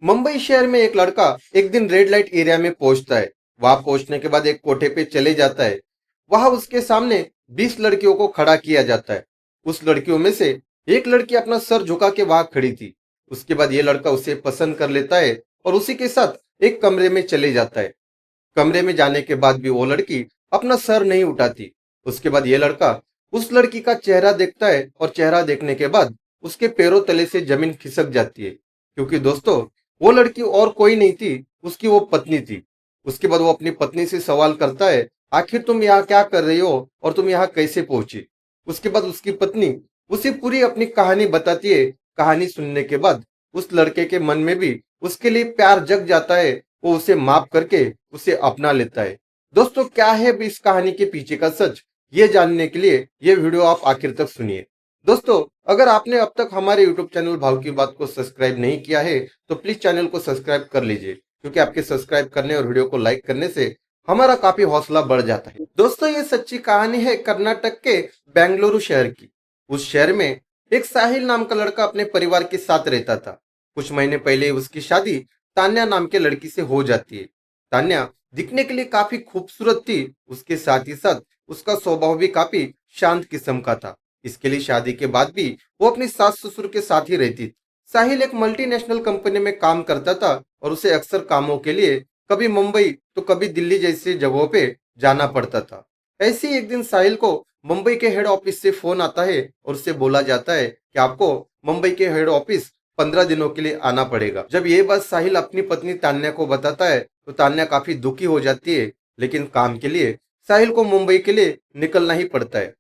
मुंबई शहर में एक लड़का एक दिन रेड लाइट एरिया में पहुंचता है। वहां पहुंचने के बाद एक कोठे पे चले जाता है। वहां उसके सामने 20 लड़कियों को खड़ा किया जाता है। उस लड़कियों में से एक लड़की अपना सर झुका के वहां खड़ी थी। उसके बाद ये लड़का उसे पसंद कर लेता है और उसी के साथ एक कमरे में चले जाता है। कमरे में जाने के बाद भी वो लड़की अपना सर नहीं उठाती। उसके बाद ये लड़का उस लड़की का चेहरा देखता है और चेहरा देखने के बाद उसके पैरों तले से जमीन खिसक जाती है, क्योंकि दोस्तों वो लड़की और कोई नहीं थी, उसकी वो पत्नी थी। उसके बाद वो अपनी पत्नी से सवाल करता है, आखिर तुम यहाँ क्या कर रही हो और तुम यहाँ कैसे पहुंची। उसके बाद उसकी पत्नी उसे पूरी अपनी कहानी बताती है। कहानी सुनने के बाद उस लड़के के मन में भी उसके लिए प्यार जग जाता है। वो उसे माफ करके उसे अपना लेता है। दोस्तों क्या है अभी इस कहानी के पीछे का सच, ये जानने के लिए ये वीडियो आप आखिर तक सुनिए। दोस्तों अगर आपने अब तक हमारे यूट्यूब चैनल भाव की बात को सब्सक्राइब नहीं किया है तो प्लीज चैनल को सब्सक्राइब कर लीजिए, क्योंकि आपके सब्सक्राइब करने और वीडियो को लाइक करने से हमारा काफी हौसला बढ़ जाता है। दोस्तों ये सच्ची कहानी है कर्नाटक के बेंगलुरु शहर की। उस शहर में एक साहिल नाम का लड़का अपने परिवार के साथ रहता था। कुछ महीने पहले उसकी शादी तान्या नाम के लड़की से हो जाती है। तान्या दिखने के लिए काफी खूबसूरत थी, उसके साथ ही साथ उसका स्वभाव भी काफी शांत किस्म का था। इसके लिए शादी के बाद भी वो अपनी सास ससुर के साथ ही रहती थी। साहिल एक मल्टीनेशनल कंपनी में काम करता था और उसे अक्सर कामों के लिए कभी मुंबई तो कभी दिल्ली जैसी जगहों पे जाना पड़ता था। ऐसे ही एक दिन साहिल को मुंबई के हेड ऑफिस से फोन आता है और उससे बोला जाता है कि आपको मुंबई के हेड ऑफिस 15 दिनों के लिए आना पड़ेगा। जब ये बात साहिल अपनी पत्नी तान्या को बताता है तो तान्या काफी दुखी हो जाती है, लेकिन काम के लिए साहिल को मुंबई के लिए निकलना ही पड़ता है।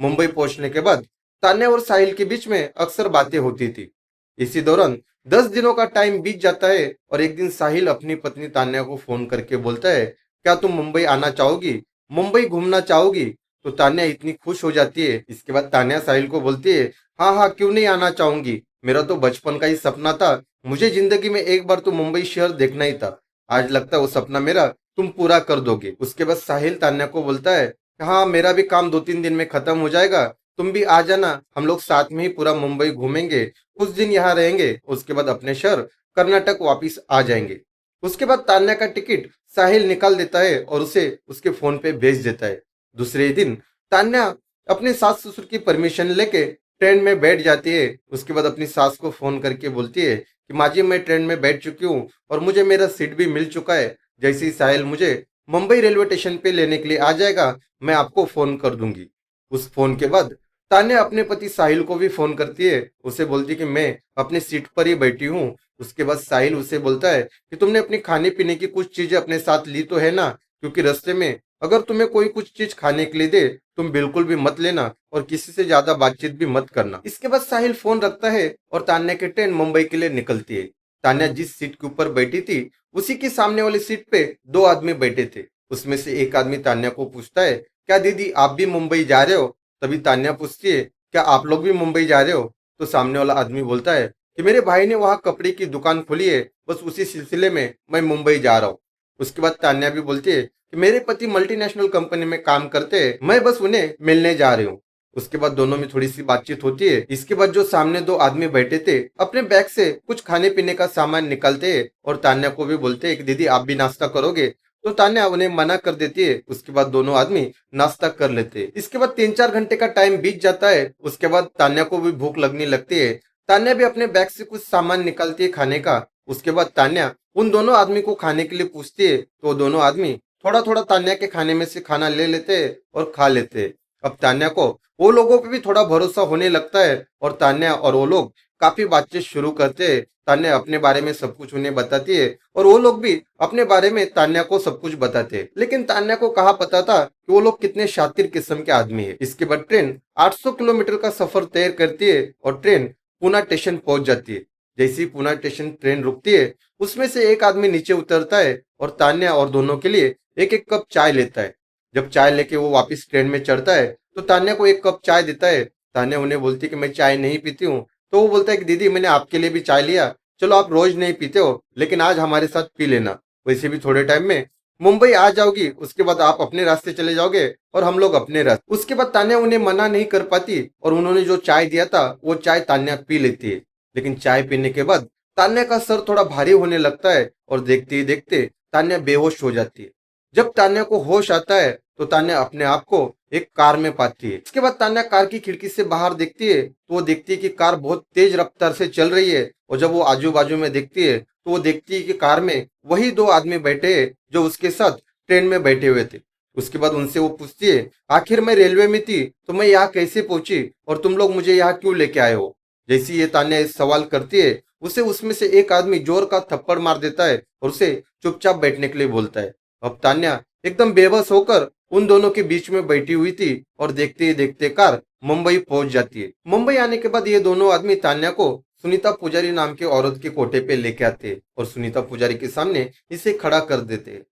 मुंबई पहुंचने के बाद तान्या और साहिल के बीच में अक्सर बातें होती थी। इसी दौरान 10 दिनों का टाइम बीत जाता है और एक दिन साहिल अपनी पत्नी तान्या को फोन करके बोलता है, क्या तुम मुंबई आना चाहोगी, मुंबई घूमना चाहोगी। तो तान्या इतनी खुश हो जाती है। इसके बाद तान्या साहिल को बोलती है, हाँ हाँ क्यों नहीं आना चाहूंगी, मेरा तो बचपन का ही सपना था, मुझे जिंदगी में एक बार तो मुंबई शहर देखना ही था। आज लगता है वो सपना मेरा तुम पूरा कर दोगे। उसके बाद साहिल तान्या को बोलता है, हाँ मेरा भी काम 2-3 दिन में खत्म हो जाएगा, तुम भी आ जाना, हम लोग साथ में ही पूरा मुंबई घूमेंगे, कुछ दिन यहाँ रहेंगे, उसके बाद अपने शहर कर्नाटक वापिस आ जाएंगे। उसके बाद तान्या का टिकट साहिल निकाल देता है और उसे उसके फोन पे भेज देता है। दूसरे ही दिन तान्या अपने सास ससुर की परमिशन लेके ट्रेन में बैठ जाती है। उसके बाद अपनी सास को फोन करके बोलती है कि माँ जी मैं ट्रेन में बैठ चुकी हूँ और मुझे मेरा सीट भी मिल चुका है। जैसे ही साहिल मुझे मुंबई रेलवे स्टेशन पे लेने के लिए आ जाएगा मैं आपको फोन कर दूंगी। उस फोन के बाद तान्या अपने पति साहिल को भी फोन करती है। उसे बोलती है कि मैं अपनी सीट पर ही बैठी हूँ। उसके बाद साहिल उसे बोलता है कि तुमने अपनी खाने पीने की कुछ चीजें अपने साथ ली तो है ना, क्योंकि रास्ते में अगर तुम्हें कोई कुछ चीज खाने के लिए दे तुम बिल्कुल भी मत लेना और किसी से ज्यादा बातचीत भी मत करना। इसके बाद साहिल फोन रखता है और तान्या की ट्रेन मुंबई के लिए निकलती है। तान्या जिस सीट के ऊपर बैठी थी उसी की सामने वाली सीट पे 2 आदमी बैठे थे। उसमें से एक आदमी तान्या को पूछता है, क्या दीदी आप भी मुंबई जा रहे हो। तभी तान्या पूछती है, क्या आप लोग भी मुंबई जा रहे हो। तो सामने वाला आदमी बोलता है कि मेरे भाई ने वहां कपड़े की दुकान खोली है, बस उसी सिलसिले में मैं मुंबई जा रहा हूँ। उसके बाद तान्या भी बोलती है कि मेरे पति मल्टीनेशनल कंपनी में काम करते हैं, मैं बस उन्हें मिलने जा रही हूँ। उसके बाद दोनों में थोड़ी सी बातचीत होती है। इसके बाद जो सामने 2 आदमी बैठे थे अपने बैग से कुछ खाने पीने का सामान निकालते हैं और तान्या को भी बोलते हैं कि दीदी आप भी नाश्ता करोगे। तो तान्या उन्हें मना कर देती है। उसके बाद दोनों आदमी नाश्ता कर लेते हैं। इसके बाद 3-4 घंटे का टाइम बीत जाता है। उसके बाद तान्या को भी भूख लगने लगती है। तान्या भी अपने बैग से कुछ सामान निकालती है खाने का। उसके बाद तान्या उन दोनों आदमी को खाने के लिए पूछती है तो दोनों आदमी थोड़ा थोड़ा तान्या के खाने में से खाना ले लेते हैं और खा लेते हैं। अब तान्या को वो लोगों पे भी थोड़ा भरोसा होने लगता है और तान्या और वो लोग काफी बातचीत शुरू करते हैं। तान्या अपने बारे में सब कुछ उन्हें बताती है और वो लोग भी अपने बारे में तान्या को सब कुछ बताते हैं। लेकिन तान्या को कहाँ पता था कि वो लोग कितने शातिर किस्म के आदमी है। इसके बाद ट्रेन 800 किलोमीटर का सफर तय करती है और ट्रेन पूना स्टेशन पहुंच जाती है। जैसे ही पूना स्टेशन ट्रेन रुकती है उसमें से एक आदमी नीचे उतरता है और तान्या और दोनों के लिए एक एक कप चाय लेता है। जब चाय लेके वो वापस ट्रेन में चढ़ता है तो तान्या को एक कप चाय देता है। तान्या उन्हें बोलती है कि मैं चाय नहीं पीती हूँ। तो वो बोलता है कि दीदी मैंने आपके लिए भी चाय लिया, चलो आप रोज नहीं पीते हो लेकिन आज हमारे साथ पी लेना, वैसे भी थोड़े टाइम में मुंबई आ जाओगी, उसके बाद आप अपने रास्ते चले जाओगे और हम लोग अपने रास्ते। उसके बाद तान्या उन्हें मना नहीं कर पाती और उन्होंने जो चाय दिया था वो चाय तान्या पी लेती है। लेकिन चाय पीने के बाद तान्या का सर थोड़ा भारी होने लगता है और देखते ही देखते तान्या बेहोश हो जाती है। जब तान्या को होश आता है तो तान्या अपने आप को एक कार में पाती है। इसके बाद तान्या कार की खिड़की से बाहर देखती है तो वो देखती है कि कार बहुत तेज रफ्तार से चल रही है। और जब वो आजू बाजू में देखती है तो वो देखती है कि कार में वही दो आदमी बैठे हैं जो उसके साथ ट्रेन में बैठे हुए थे। उसके बाद उनसे वो पूछती है, आखिर मैं रेलवे में थी तो मैं यहाँ कैसे पहुंची और तुम लोग मुझे यहाँ क्यों लेके आए हो। जैसी ये तान्या इस सवाल करती है उसे उसमें से एक आदमी जोर का थप्पड़ मार देता है और उसे चुपचाप बैठने के लिए बोलता है। अब तान्या एकदम बेबस होकर उन दोनों के बीच में बैठी हुई थी और देखते ही देखते कार मुंबई पहुंच जाती है। मुंबई आने के बाद ये दोनों आदमी तान्या को सुनीता पुजारी नाम की औरत के कोठे पे लेके आते हैं और सुनीता पुजारी के सामने इसे खड़ा कर देते हैं।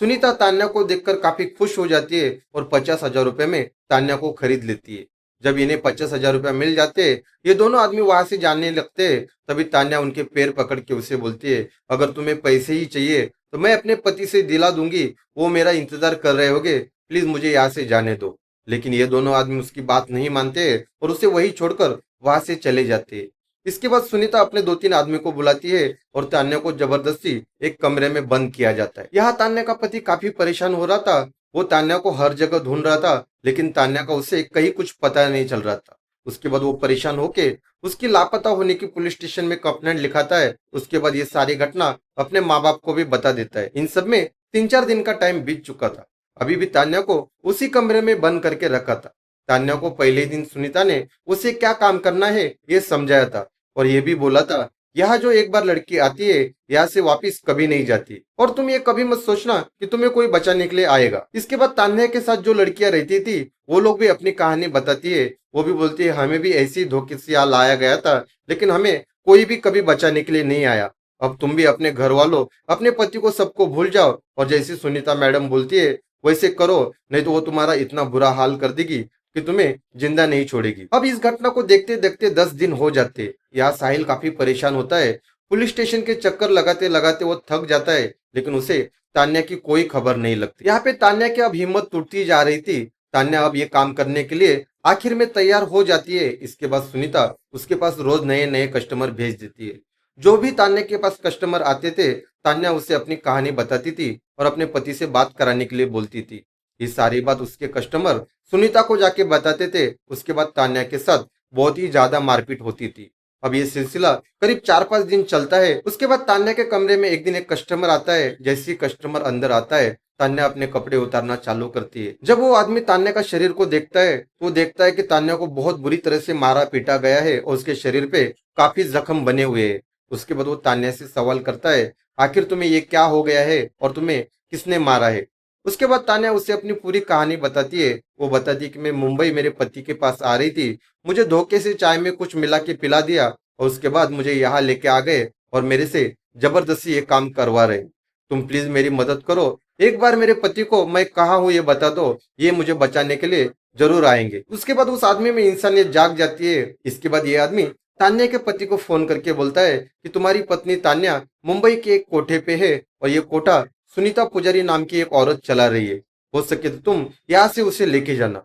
सुनीता तान्या को देखकर काफी खुश हो जाती है और 50,000 रुपए में तान्या को खरीद लेती है। जब इन्हें 50,000 रुपया मिल जाते हैं ये दोनों आदमी वहां से जाने लगते हैं। तभी तान्या उनके पैर पकड़ के उसे बोलती है, अगर तुम्हें पैसे ही चाहिए तो मैं अपने पति से दिला दूंगी, वो मेरा इंतजार कर रहे होगे, प्लीज मुझे यहाँ से जाने दो। लेकिन ये दोनों आदमी उसकी बात नहीं मानते और उसे वही छोड़कर वहां से चले जाते हैं। इसके बाद सुनीता अपने 2-3 आदमी को बुलाती है और तान्या को जबरदस्ती एक कमरे में बंद किया जाता है। यहाँ तान्या का पति काफी परेशान हो रहा था। वो तान्या को हर जगह ढूंढ रहा था लेकिन तान्या का उसे कहीं कुछ पता नहीं चल रहा था। उसके बाद वो परेशान होके उसकी लापता होने की पुलिस स्टेशन में कंप्लेंट लिखाता है। उसके बाद ये सारी घटना अपने माँ बाप को भी बता देता है। इन सब में 3-4 दिन का टाइम बीत चुका था। अभी भी तान्या को उसी कमरे में बंद करके रखा था। तान्या को पहले दिन सुनीता ने उसे क्या काम करना है ये समझाया था और ये भी बोला था, यहाँ जो एक बार लड़की आती है यहाँ से वापस कभी नहीं जाती और तुम ये कभी मत सोचना कि तुम्हें कोई बचाने के लिए आएगा। इसके बाद तान्या के साथ जो लड़कियां रहती थी वो लोग भी अपनी कहानी बताती है। वो भी बोलती है, हमें भी ऐसी ही धोखे से यहाँ लाया गया था लेकिन हमें कोई भी कभी बचाने के लिए नहीं आया। अब तुम भी अपने घर वालों अपने पति को सबको भूल जाओ और जैसी सुनीता मैडम बोलती है वैसे करो, नहीं तो वो तुम्हारा इतना बुरा हाल कर देगी कि तुम्हें जिंदा नहीं छोड़ेगी। अब इस घटना को देखते देखते 10 दिन हो जाते। यहाँ साहिल काफी परेशान होता है। पुलिस स्टेशन के चक्कर लगाते लगाते वो थक जाता है लेकिन उसे तान्या की कोई खबर नहीं लगती। यहाँ पे तान्या की अब हिम्मत टूटती जा रही थी। तान्या अब ये काम करने के लिए आखिर में तैयार हो जाती है। इसके बाद सुनीता उसके पास रोज नए नए कस्टमर भेज देती है। जो भी तान्या के पास कस्टमर आते थे तान्या उसे अपनी कहानी बताती थी और अपने पति से बात कराने के लिए बोलती थी। ये सारी बात उसके कस्टमर सुनीता को जाके बताते थे। उसके बाद तान्या के साथ बहुत ही ज्यादा मारपीट होती थी। अब ये सिलसिला करीब 4-5 दिन चलता है। उसके बाद तान्या के कमरे में एक दिन एक कस्टमर आता है। जैसे ही कस्टमर अंदर आता है तान्या अपने कपड़े उतारना चालू करती है। जब वो आदमी तान्या का शरीर को देखता है तो वो देखता है कि तान्या को बहुत बुरी तरह से मारा पीटा गया है और उसके शरीर पे काफी जख्म बने हुए हैं। उसके बाद वो तान्या से सवाल करता है, आखिर तुम्हें ये क्या हो गया है और तुम्हें किसने मारा है। उसके बाद तान्या उसे अपनी पूरी कहानी बताती है। वो बताती है कि मैं मुंबई मेरे पति के पास आ रही थी, मुझे धोखे से चाय में कुछ मिला के पिला दिया और उसके बाद मुझे यहाँ लेके आ गए और मेरे से जबरदस्ती ये काम करवा रहे। तुम प्लीज मेरी मदद करो, एक बार मेरे पति को मैं कहाँ हूँ ये बता दो, ये मुझे बचाने के लिए जरूर आएंगे। उसके बाद उस आदमी में इंसानियत जाग जाती है। इसके बाद ये आदमी तान्या के पति को फोन करके बोलता है कि तुम्हारी पत्नी तान्या मुंबई के एक कोठे पे है और ये कोठा सुनीता पुजारी नाम की एक औरत चला रही है, हो सके तो तुम यहाँ से उसे लेके जाना।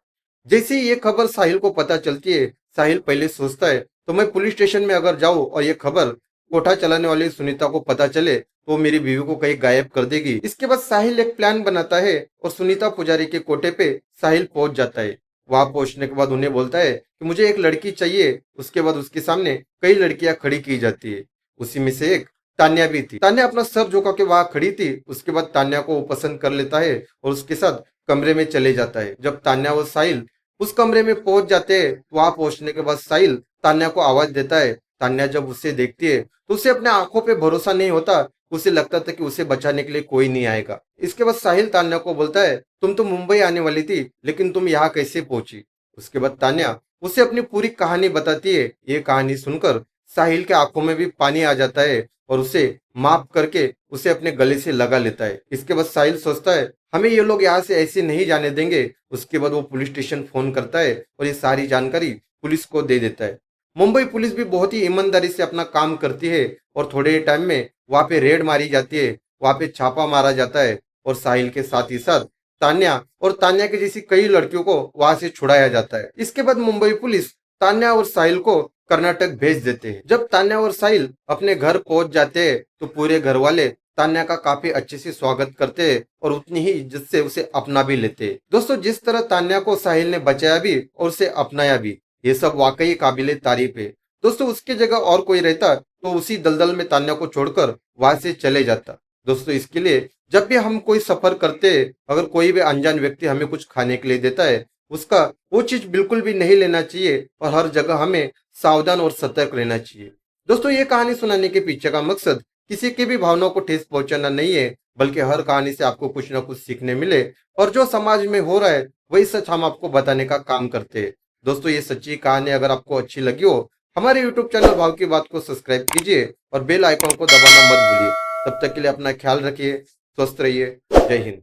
जैसे ही ये खबर साहिल को पता चलती है साहिल पहले सोचता है तो मैं पुलिस स्टेशन में अगर जाऊं और ये खबर कोठा चलाने वाली सुनीता को पता चले तो वो मेरी बीवी को कहीं गायब कर देगी। इसके बाद साहिल एक प्लान बनाता है और सुनीता पुजारी के कोठे पे साहिल पहुंच जाता है। वहां पहुंचने के बाद उन्हें बोलता है कि मुझे एक लड़की चाहिए। उसके बाद उसके सामने कई लड़कियां खड़ी की जाती है। उसी में से एक तान्या भी थी। तान्या अपना सर झुका के वहां खड़ी थी। उसके बाद तान्या को वो पसंद कर लेता है और उसके साथ कमरे में चले जाता है। जब तान्या और साहिल उस कमरे में पहुंच जाते हैं वहां पहुंचने के बाद साहिल तान्या को आवाज देता है। तान्या जब उसे देखती है तो उसे अपने आंखों पे भरोसा नहीं होता। उसे लगता था कि उसे बचाने के लिए कोई नहीं आएगा। इसके बाद साहिल तान्या को बोलता है, तुम तो मुंबई आने वाली थी लेकिन तुम यहाँ कैसे पहुंची। उसके बाद तान्या उसे अपनी पूरी कहानी बताती है। ये कहानी सुनकर साहिल के आंखों में भी पानी आ जाता है और उसे माफ करके उसे अपने गले से लगा लेता है। इसके बाद साहिल सोचता है हमें ये लोग यहाँ से ऐसे नहीं जाने देंगे। उसके बाद वो पुलिस स्टेशन फोन करता है और ये सारी जानकारी पुलिस को दे देता है। मुंबई पुलिस भी बहुत ही ईमानदारी से अपना काम करती है और थोड़े ही टाइम में वहां पे रेड मारी जाती है। वहां पे छापा मारा जाता है और साहिल के साथ ही साथ तान्या और तान्या की जैसी कई लड़कियों को वहां से छुड़ाया जाता है। इसके बाद मुंबई पुलिस तान्या और साहिल को कर्नाटक भेज देते हैं। जब तान्या और साहिल अपने घर पहुंच जाते हैं तो पूरे घर वाले तान्या का काफी अच्छे से स्वागत करते हैं और उतनी ही इज्जत से उसे अपना भी लेते हैं। दोस्तों, जिस तरह तान्या को साहिल ने बचाया भी और उसे अपनाया भी, ये सब वाकई काबिले तारीफ है। दोस्तों, उसकी जगह और कोई रहता तो उसी दलदल में तान्या को छोड़कर वहां से चले जाता। दोस्तों, इसके लिए जब भी हम कोई सफर करते हैं, अगर कोई भी अनजान व्यक्ति हमें कुछ खाने के लिए देता है, उसका वो चीज बिल्कुल भी नहीं लेना चाहिए और हर जगह हमें सावधान और सतर्क रहना चाहिए। दोस्तों, ये कहानी सुनाने के पीछे का मकसद किसी की भी भावनाओं को ठेस पहुंचाना नहीं है, बल्कि हर कहानी से आपको कुछ ना कुछ सीखने मिले और जो समाज में हो रहा है वही सच हम आपको बताने का काम करते हैं। दोस्तों, ये सच्ची कहानी अगर आपको अच्छी लगी हो, हमारे यूट्यूब चैनल भाव की बात को सब्सक्राइब कीजिए और बेल आइकॉन को दबाना मत भूलिए। तब तक के लिए अपना ख्याल रखिए, स्वस्थ रहिए। जय हिंद।